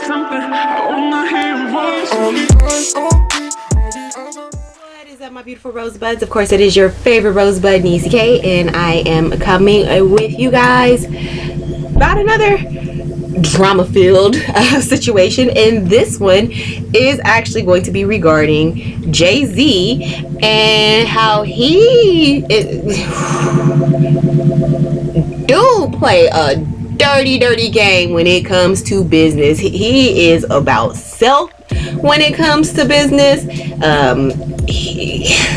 something. I wanna hear your voice. What is up, my beautiful rosebuds? Of course, it is your favorite rosebud, Niecy K, and I am coming with you guys about another drama-filled situation, and this one is actually going to be regarding Jay-Z and how he do play a dirty game when it comes to business. He is about self when it comes to business.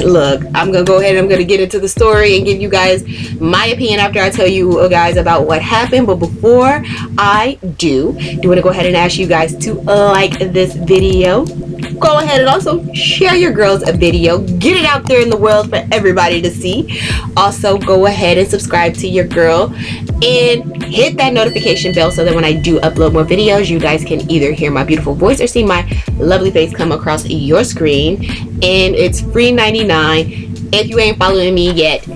Look, I'm gonna go ahead and I'm gonna get into the story and give you guys my opinion after I tell you guys about what happened. But before I do want to go ahead and ask you guys to like this video. Go ahead and also share your girl's video. Get it out there in the world for everybody to see. Also, go ahead and subscribe to your girl and hit that notification bell so that when I do upload more videos, you guys can either hear my beautiful voice or see my lovely face come across your screen. And it's free 99. If you ain't following me yet,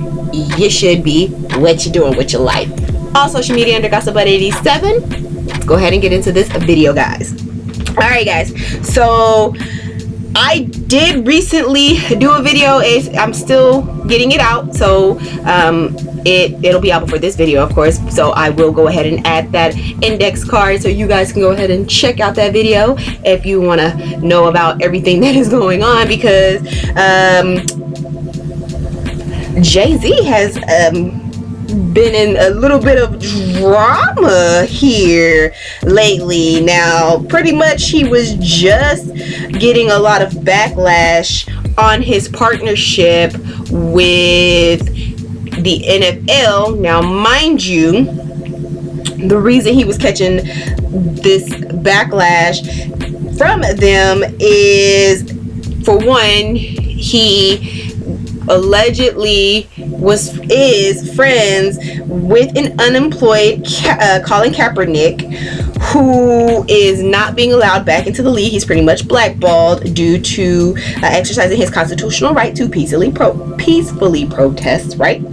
you should be. What you doing with your life? All social media under GossipBud87. Let's go ahead and get into this video, guys. Alright guys, so I did recently do a video. I'm still getting it out, so it'll be out before this video, of course, so I will go ahead and add that index card so you guys can go ahead and check out that video if you want to know about everything that is going on, because Jay-Z has been in a little bit of drama here lately. Now, pretty much he was just getting a lot of backlash on his partnership with the NFL. Now, mind you, the reason he was catching this backlash from them is, for one, he allegedly is friends with an unemployed Collin Kapernick, who is not being allowed back into the league. He's pretty much blackballed due to exercising his constitutional right to peacefully protest, right?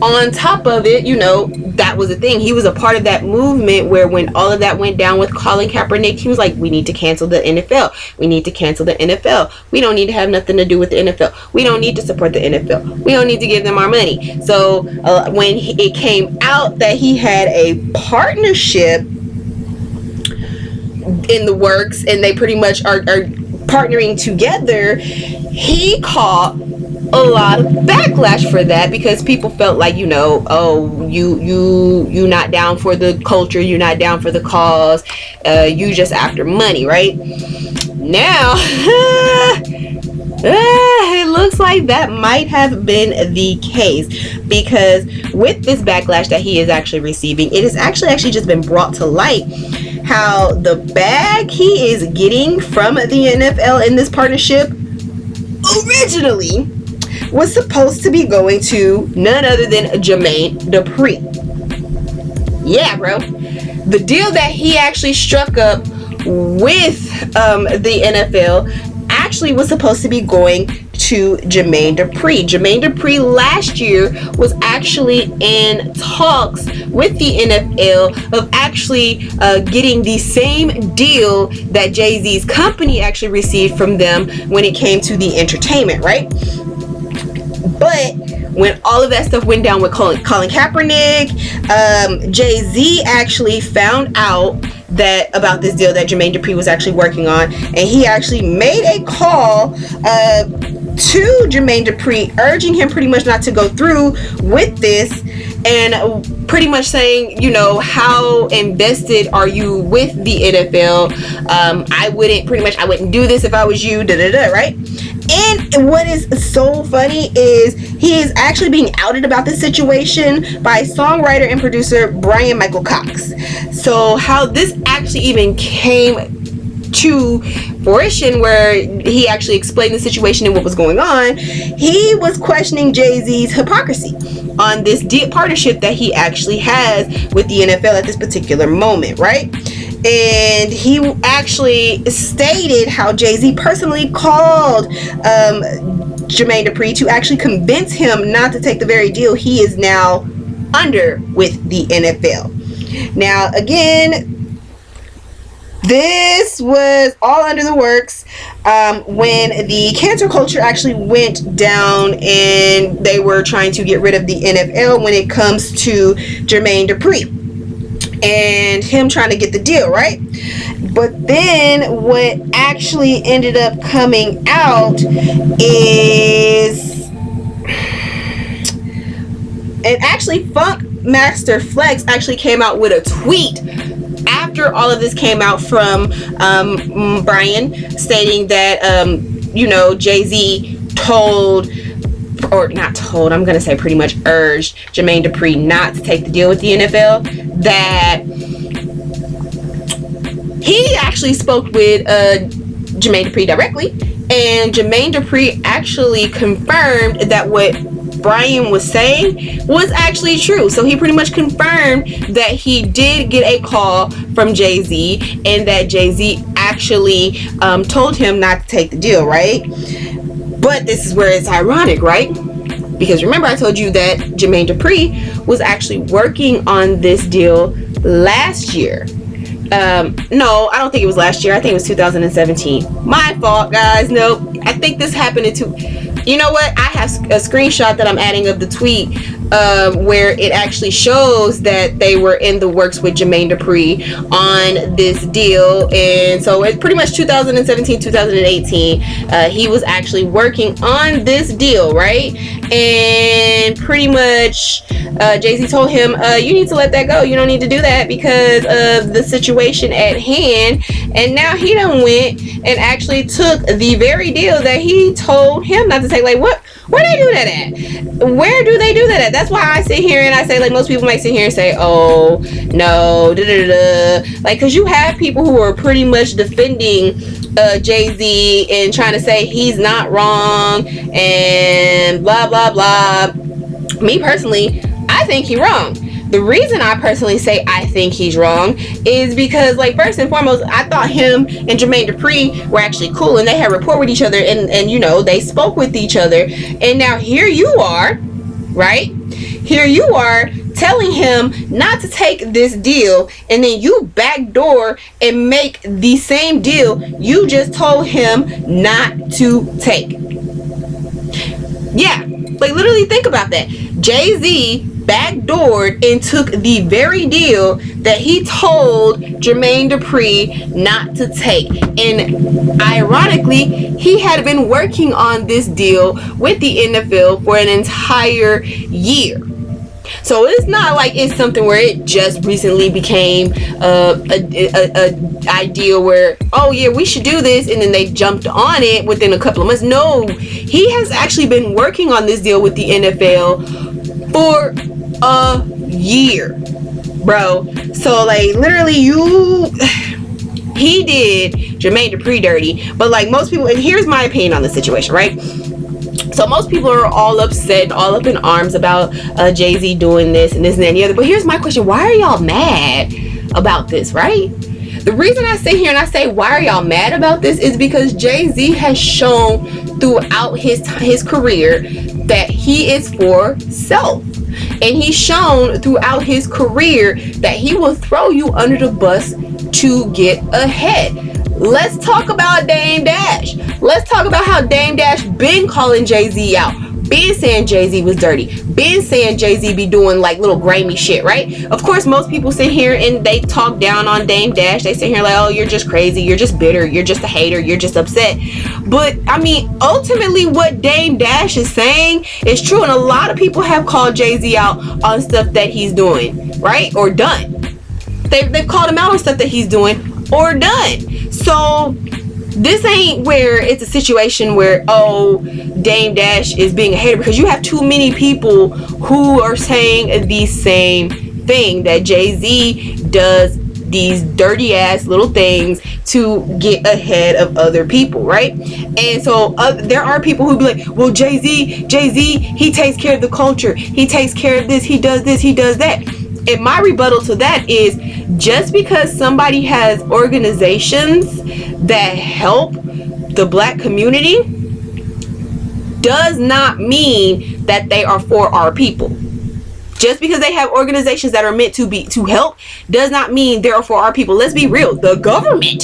On top of it, you know, that was the thing. He was a part of that movement where when all of that went down with Collin Kaepernick, he was like, we need to cancel the NFL. We need to cancel the NFL. We don't need to have nothing to do with the NFL. We don't need to support the NFL. We don't need to give them our money. So when it came out that he had a partnership in the works and they pretty much are partnering together, he caught a lot of backlash for that, because people felt like, you know, oh, you not down for the culture, you're not down for the cause, you just after money, right? Now it looks like that might have been the case, because with this backlash that he is actually receiving, it has actually just been brought to light how the bag he is getting from the NFL in this partnership originally was supposed to be going to none other than Jermaine Dupri. Yeah, bro. The deal that he actually struck up with the NFL actually was supposed to be going to Jermaine Dupri. Jermaine Dupri last year was actually in talks with the NFL of actually getting the same deal that Jay-Z's company actually received from them when it came to the entertainment, right? But when all of that stuff went down with Collin Kaepernick, Jay-Z actually found out that about this deal that Jermaine Dupri was actually working on, and he actually made a call to Jermaine Dupri, urging him pretty much not to go through with this, and pretty much saying, you know, how invested are you with the NFL? I wouldn't do this if I was you, right? And what is so funny is he is actually being outed about this situation by songwriter and producer Brian Michael Cox. So how this actually even came to fruition, where he actually explained the situation and what was going on, he was questioning Jay-Z's hypocrisy on this partnership that he actually has with the NFL at this particular moment, right? And he actually stated how Jay-Z personally called Jermaine Dupri to actually convince him not to take the very deal he is now under with the NFL. Now, again, This was all under the works when the cancer culture actually went down and they were trying to get rid of the NFL when it comes to Jermaine Dupri and him trying to get the deal, right? But then what actually ended up coming out is, and actually Funk Master Flex actually came out with a tweet after all of this came out from Brian, stating that Jay-Z told, or not told, I'm gonna say pretty much urged Jermaine Dupri not to take the deal with the NFL, that he actually spoke with Jermaine Dupri directly, and Jermaine Dupri actually confirmed that what Brian was saying was actually true. So he pretty much confirmed that he did get a call from Jay-Z and that Jay-Z actually told him not to take the deal, right? But this is where it's ironic, right? Because remember I told you that Jermaine Dupri was actually working on this deal last year. No, I don't think it was last year. I think it was 2017. My fault, guys. Nope. I think this happened in you know what? I have a screenshot that I'm adding of the tweet where it actually shows that they were in the works with Jermaine Dupri on this deal. And so it's pretty much 2017, 2018. He was actually working on this deal, right? And pretty much Jay-Z told him, you need to let that go. You don't need to do that because of the situation at hand. And now he done went and actually took the very deal that he told him not to take. Like, what? Where they do that at? Where do they do that at? That's why I sit here and I say, like, most people might sit here and say, oh, no, like, because you have people who are pretty much defending Jay-Z and trying to say he's not wrong and blah, blah, blah. Me personally, I think he's wrong. The reason I personally say I think he's wrong is because, like, first and foremost, I thought him and Jermaine Dupri were actually cool and they had rapport with each other and they spoke with each other. And now here you are, right? Here you are telling him not to take this deal, and then you backdoor and make the same deal you just told him not to take. Yeah, like, literally think about that. Jay-Z backdoored and took the very deal that he told Jermaine Dupri not to take. And ironically, he had been working on this deal with the NFL for an entire year. So it's not like it's something where it just recently became a idea where, oh yeah, we should do this, and then they jumped on it within a couple of months. No, he has actually been working on this deal with the NFL for a year, bro. So, like, literally he did Jermaine Dupri dirty. But, like, most people, and here's my opinion on the situation, right? So most people are all upset, all up in arms about Jay-Z doing this and this and that and the other. But here's my question: why are y'all mad about this, right? The reason I sit here and I say, why are y'all mad about this, is because Jay-Z has shown throughout his career that he is for self. And he's shown throughout his career that he will throw you under the bus to get ahead. Let's talk about Dame Dash. Let's talk about how Dame Dash been calling Jay-Z out, been saying Jay-Z was dirty, been saying Jay-Z be doing like little grimy shit, right? Of course, most people sit here and they talk down on Dame Dash. They sit here like, oh, you're just crazy, you're just bitter, you're just a hater, you're just upset. But I mean, ultimately what Dame Dash is saying is true, and a lot of people have called Jay-Z out on stuff that he's doing, right? Or done. They've called him out on stuff that he's doing or done. So this ain't where it's a situation where, oh, Dame Dash is being a hater, because you have too many people who are saying the same thing, that Jay-Z does these dirty ass little things to get ahead of other people, right? And so there are people who be like, well, Jay-Z, he takes care of the culture, he takes care of this, he does that. And my rebuttal to that is, just because somebody has organizations that help the black community does not mean that they are for our people. Just because they have organizations that are meant to help does not mean they're for our people. Let's be real. The government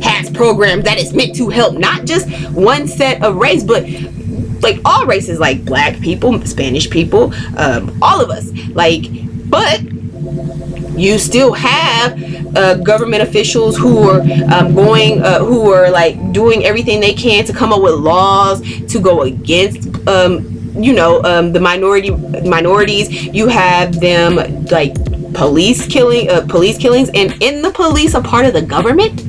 has programs that is meant to help not just one set of race, but like all races, like black people, Spanish people, all of us. Like, but you still have government officials who are who are like doing everything they can to come up with laws to go against the minorities. You have them like police killings, and in the police a part of the government.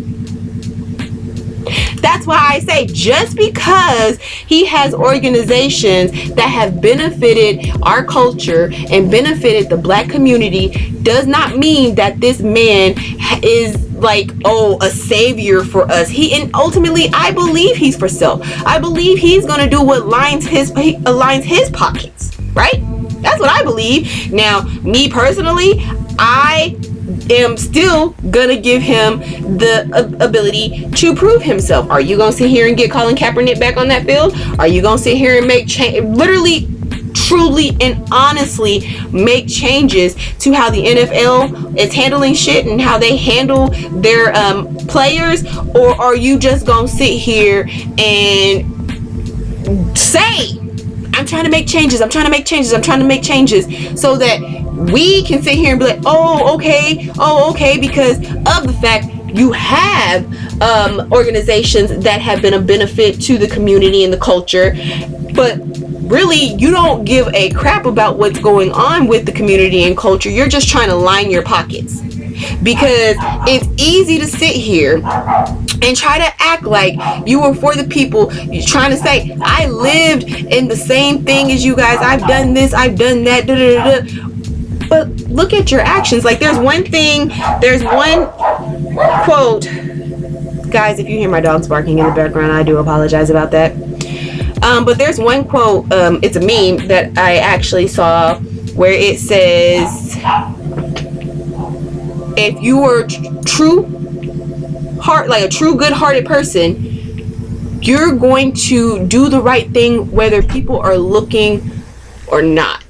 That's why I say, just because he has organizations that have benefited our culture and benefited the black community does not mean that this man is like, oh, a savior for us. And ultimately, I believe he's for self. I believe he's gonna do what aligns his pockets, right? That's what I believe. Now, me personally, I am still gonna give him the ability to prove himself. Are you gonna sit here and get Collin Kapernick back on that field? Are you gonna sit here and make literally, truly, and honestly make changes to how the NFL is handling shit and how they handle their players? Or are you just gonna sit here and say, I'm trying to make changes, I'm trying to make changes, so that we can sit here and be like, oh okay, because of the fact you have organizations that have been a benefit to the community and the culture, but really you don't give a crap about what's going on with the community and culture. You're just trying to line your pockets, because it's easy to sit here and try to act like you were for the people. You're trying to say, I lived in the same thing as you guys, I've done this, I've done that, but look at your actions. Like, there's one quote, guys, if you hear my dogs barking in the background, I do apologize about that. But there's one quote, it's a meme that I actually saw, where it says, if you were a true good-hearted person, you're going to do the right thing whether people are looking or not.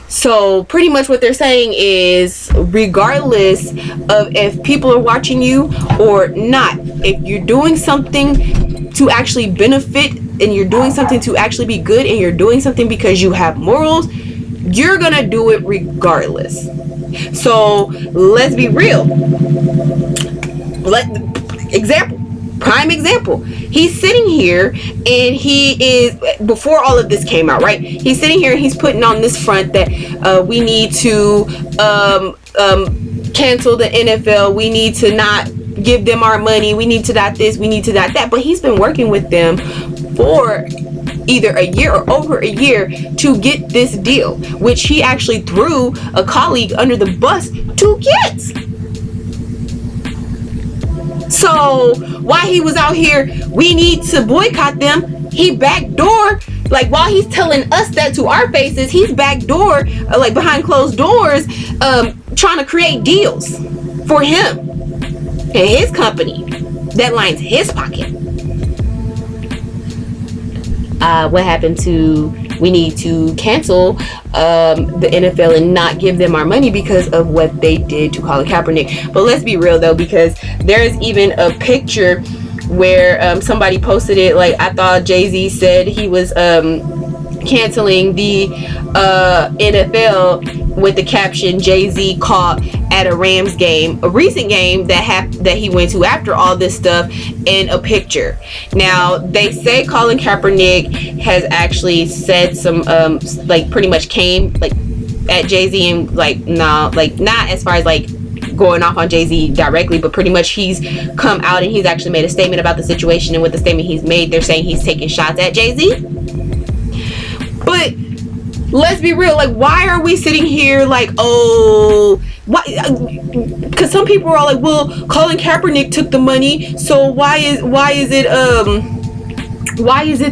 So pretty much what they're saying is, regardless of if people are watching you or not, if you're doing something to actually benefit, and you're doing something to actually be good, and you're doing something because you have morals, you're gonna do it regardless. So let's be real. Prime example. He's sitting here, and he is, before all of this came out, right? He's sitting here and he's putting on this front that we need to cancel the NFL. We need to not give them our money. We need to not this. We need to not that. But he's been working with them for either a year or over a year to get this deal, which he actually threw a colleague under the bus to get. So while he was out here, we need to boycott them, he backdoor, like while he's telling us that to our faces, he's backdoor, like behind closed doors, trying to create deals for him and his company that lines his pocket. What happened to, we need to cancel the NFL and not give them our money because of what they did to Collin Kaepernick. But let's be real though, because there's even a picture where somebody posted it, like, I thought Jay-Z said he was canceling the NFL with the caption, Jay-Z caught at a Rams game, a recent game that he went to after all this stuff, in a picture. Now they say Collin Kaepernick has actually said some like pretty much came like at Jay-Z and like, no, like not as far as like going off on Jay-Z directly, but pretty much he's come out and he's actually made a statement about the situation, and with the statement he's made, they're saying he's taking shots at Jay-Z. But let's be real, like, why are we sitting here like, oh, why? Because some people are all like, well, Collin Kaepernick took the money, so why is it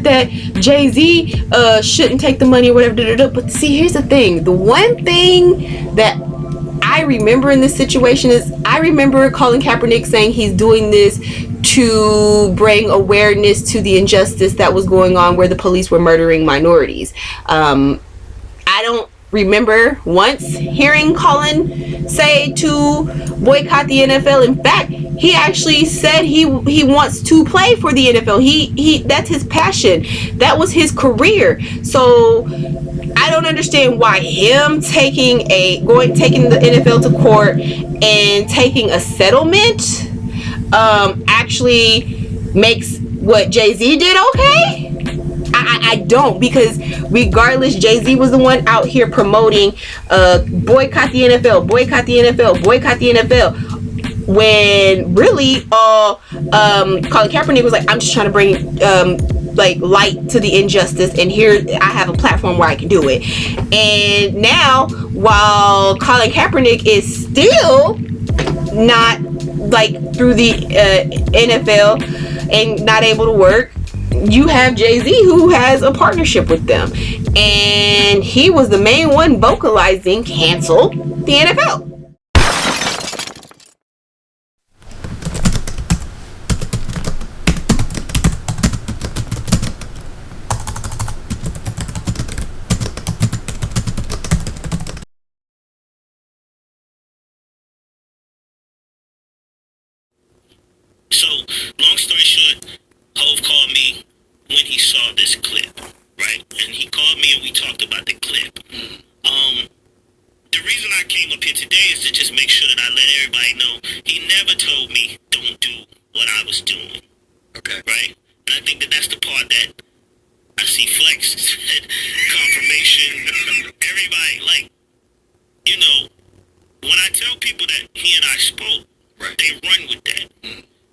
that Jay-Z shouldn't take the money or whatever? But see, here's the thing. The one thing that I remember in this situation is, I remember Collin Kaepernick saying he's doing this to bring awareness to the injustice that was going on where the police were murdering minorities. I don't remember once hearing Collin say to boycott the NFL. In fact, he actually said he wants to play for the NFL. He that's his passion. That was his career. So I don't understand why him taking the NFL to court and taking a settlement actually makes what Jay-Z did okay. I don't, because regardless, Jay-Z was the one out here promoting boycott the NFL, boycott the NFL, boycott the NFL, when really Collin Kaepernick was like, I'm just trying to bring like light to the injustice, and here I have a platform where I can do it. And now, while Collin Kaepernick is still not like through the NFL and not able to work, you have Jay-Z, who has a partnership with them, and he was the main one vocalizing cancel the NFL. So, long story short, Hove called me when he saw this clip, right? And he called me and we talked about the clip. The reason I came up here today is to just make sure that I let everybody know he never told me don't do what I was doing. Okay. Right? And I think that that's the part that I see Flex said, confirmation. Everybody, like, you know, when I tell people that he and I spoke, right, they run with that.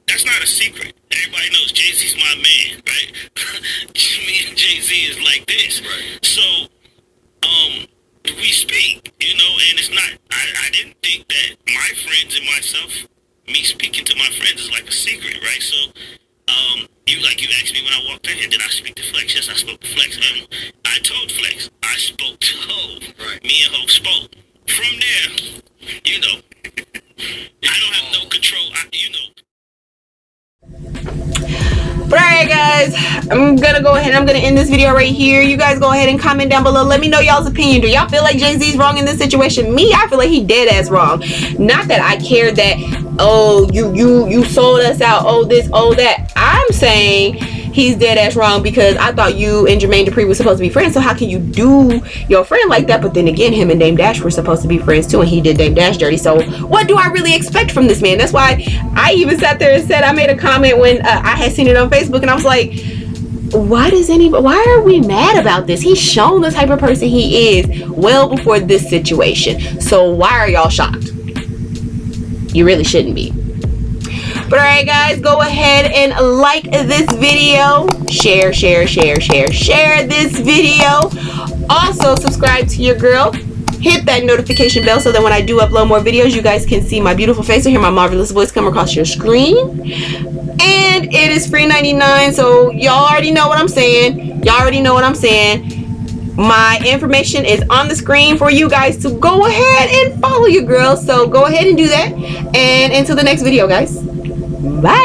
That's not a secret. Everybody knows Jay-Z's my man, right? Me and Jay-Z is like this. Right. So, we speak, you know, and it's not, I didn't think that my friends and myself, me speaking to my friends is like a secret, right? So, you asked me when I walked in here, did I speak to Flex? Yes, I spoke to Flex. And I told Flex, I spoke to Hove. Right. Me and Hove spoke. From there, you know, I don't have no control, you know. But alright guys, I'm gonna go ahead and I'm gonna end this video right here. You guys go ahead and comment down below. Let me know y'all's opinion. Do y'all feel like Jay-Z's wrong in this situation? Me, I feel like he dead ass wrong. Not that I care that, oh, you sold us out, oh this, oh that. I'm saying he's dead ass wrong because I thought you and Jermaine Dupri were supposed to be friends. So how can you do your friend like that? But then again, him and Dame Dash were supposed to be friends too, and he did Dame Dash dirty. So what do I really expect from this man? That's why I even sat there and said, I made a comment when I had seen it on Facebook, and I was like, why are we mad about this? He's shown the type of person he is well before this situation. So why are y'all shocked? You really shouldn't be. But alright guys, go ahead and like this video, share this video. Also subscribe to your girl, hit that notification bell so that when I do upload more videos, you guys can see my beautiful face or hear my marvelous voice come across your screen. And it is free 99, so y'all already know what I'm saying. My information is on the screen for you guys to go ahead and follow your girl. So go ahead and do that. And until the next video, guys. Bye.